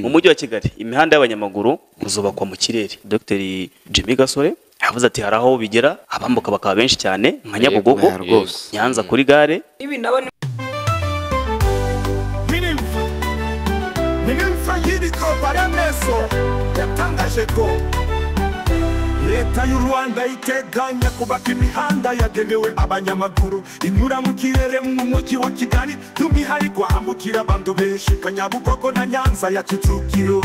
mu mujyi wa Kigali imihanda y'abanyamaguru uzubakwa mu kirere. Dr Jimmy Gasore yavuze ati haraho bigera abambuka bakaba benshi cyane nka Nyabugogo, Nyanza kuri gare. Ibi nabone Minimfa yiriko barameso yatangaje ko leta y'u Rwanda iteganya kubaka imihanda yagenewe abanyamaguru inyura mu kirere mu mujyi wa Kigali by'umwihariko hambukira abantu benshi ka Nyabugogo na Nyanza ya Kicukiro.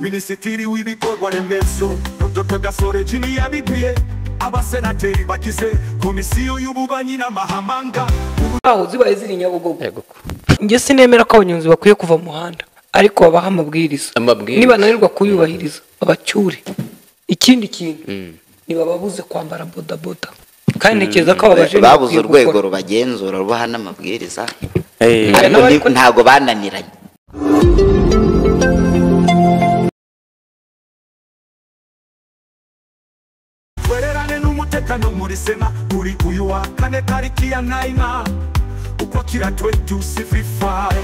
Minisitiri w'ibikorwa remezo Dr Gasore Jimmy yabibwiye abasenateri bagize komisiyo y'ububanyi n'amahanga aho zibaye ziri Nyabugogo. Nge sinemera ko abanyonzi bakwiye kuva mu muhanda ariko babaha amabwiriza niba nanirwa kuyubahiriza abacyure. Ikindi kintu nibababuze kwambara bodaboda kandi ntekereza ko ababaje babuze urwego rubagenzura rubaha n'amabwiriza ntago bananiranye. Twererane n'umutekano muri Sena kuri uyu wa kane tariki ya 9 ukwakira 2025.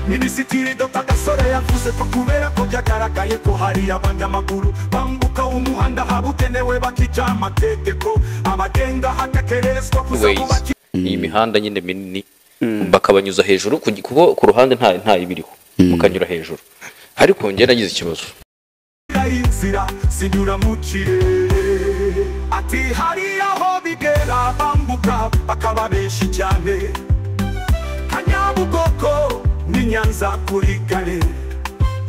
Minisitiri Dr Gasore yavuze ko kubera ko byagaragaye ko hari abanyamaguru bambuka umuhanda habugenewe bakija amategeko abagenga hatakerezwa kuzabubaki iyi mihanda nyine minini bakabanyuza hejuru kuko ku ruhande nta ibiriho mukanyura hejuru. Ariko nge nagize ikibazo inzira sinyura mu kirere ati hari aho bigera bambuka bakaba benshi cyane Nyabugogo ni Nyanza kuri gare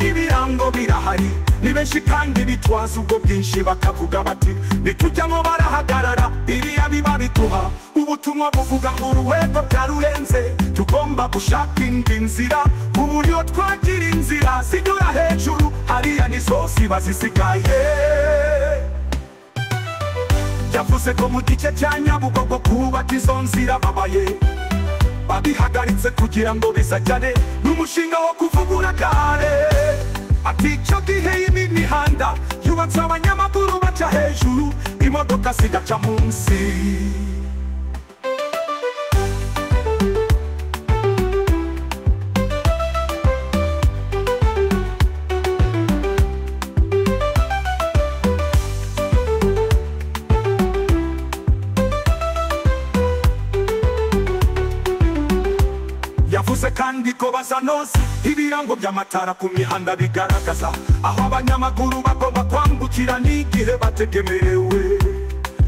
ibirango birahari ni benshi kandi bitwaza ubwo bwinshi bakavuga bati nitujyamo barahagarara iriya biba bituha ubutumwa buvuga ngo uruwego byarurenze tugomba gushaka indi nzira uburyo twagira inzira zinyura hejuru hariya nizo ziba zisigaye. Yavuze ko mu gice cya Nyabugogo kubaka izo nzira babaye babihagaritse kugira ngo bizajyane n'umushinga wo kuvugura gare. Ati icyo gihe imihanda yubatse abanyamaguru baca hejuru imodoka zigaca munsi. Yavuze kandi ko bazanoza ibirango by'amatara ku mihanda bigaragaza aho abanyamaguru bagomba kwambukira n'igihe bategemerewe.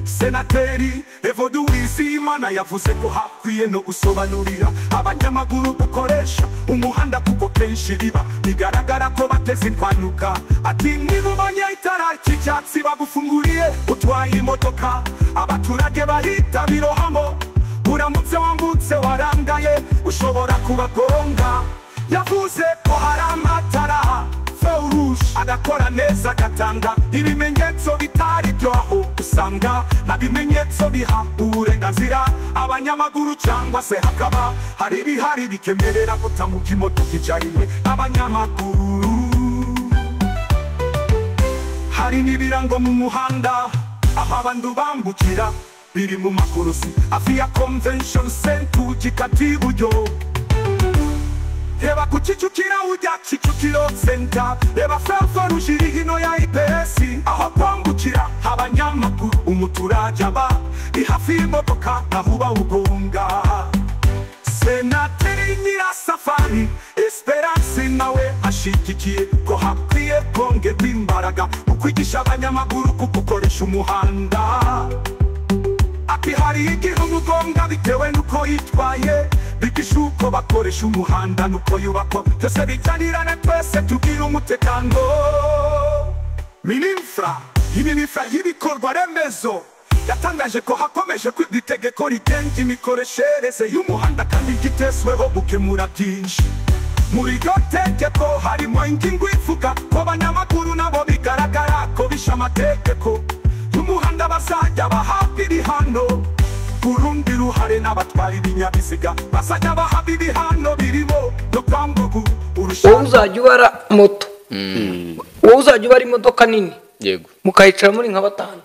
Senateri Evode Uwizeyimana yavuze ko hakwiye no gusobanurira abanyamaguru gukoresha umuhanda kuko kenshi bigaragara ko bateze impanuka. Ati niba ubonye itara ry'icyatsi bagufunguriye utwaye imodoka abaturage bahita birohamo uramutse wambutse warangaye ushobora kubagonga. Yavuze ko hari amatara Feurush agakora neza agatanga ibimenyetso bitari byo aho usanga na bimenyetso biha uburenganzira abanyamaguru cyangwa se hakaba hari ibihari bikemerera gutambuka imodoka icyarimwe abanyamaguru. Hari n'ibirango mu muhanda aho abantu bambukira biri mu makurusi Afia Convention Center gikati iburyo. Reba ku Kicukiro ujya Kicukiro Center, reba Feurush iri hino ya IPS aho kwambukira abanyamaguru umuturage aba hafi y'imodoka naho bawugonga. Senateri Nyirasafari Esperance nawe ashigikiye ko hakwiye kongerwa imbaraga mu kwigisha abanyamaguru gukoresha umuhanda. Ati hari igihe umugonga bitewe nuko yitwaye bigisha uko bakoresha umuhanda nuko yubakwa byose bijyanirane twese tugira umutekano. Minimfra y'ibikorwa remezo yatangaje ko hakomeje kwiga itegeko rigenga imikoreshereze y'umuhanda kandi gitezweho gukemura byinshi. Muri iryo tegeko harimo ingingo ivuga ko abanyamaguru nabo bigaragara ko bishe amategeko y'umuhanda bazajya bahabwa ibihano. Kurundi ruhare n'abatwara ibinyabiziga bazajya bahabwa ibihano birimo no kwambuka urushaho. Uzajya ubara moto wowe uzajya ubara imodoka nini yego mukayicara muri nka batanu